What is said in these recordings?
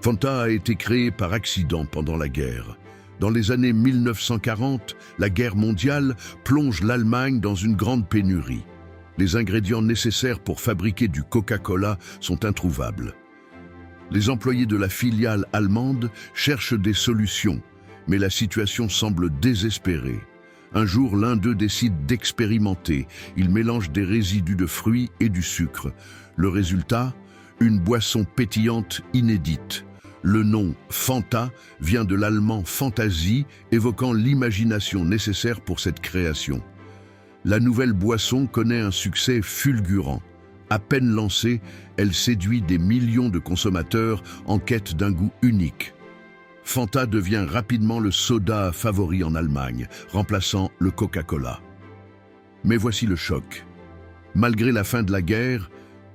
Fanta a été créé par accident pendant la guerre. Dans les années 1940, la guerre mondiale plonge l'Allemagne dans une grande pénurie. Les ingrédients nécessaires pour fabriquer du Coca-Cola sont introuvables. Les employés de la filiale allemande cherchent des solutions, mais la situation semble désespérée. Un jour, l'un d'eux décide d'expérimenter. Il mélange des résidus de fruits et du sucre. Le résultat, une boisson pétillante inédite. Le nom Fanta vient de l'allemand Fantasie, évoquant l'imagination nécessaire pour cette création. La nouvelle boisson connaît un succès fulgurant. À peine lancée, elle séduit des millions de consommateurs en quête d'un goût unique. Fanta devient rapidement le soda favori en Allemagne, remplaçant le Coca-Cola. Mais voici le choc. Malgré la fin de la guerre,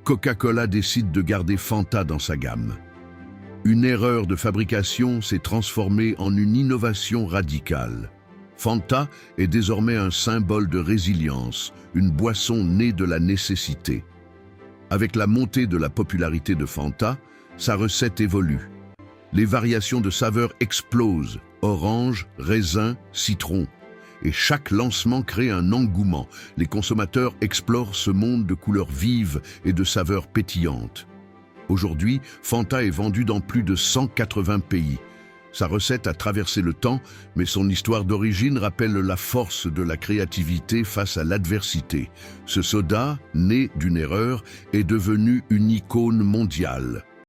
Coca-Cola décide de garder Fanta dans sa gamme. Une erreur de fabrication s'est transformée en une innovation radicale. Fanta est désormais un symbole de résilience, une boisson née de la nécessité. Avec la montée de la popularité de Fanta, sa recette évolue. Les variations de saveurs explosent, orange, raisin, citron. Et chaque lancement crée un engouement. Les consommateurs explorent ce monde de couleurs vives et de saveurs pétillantes. Aujourd'hui, Fanta est vendue dans plus de 180 pays. Sa recette a traversé le temps, mais son histoire d'origine rappelle la force de la créativité face à l'adversité. Ce soda, né d'une erreur, est devenu une icône mondiale.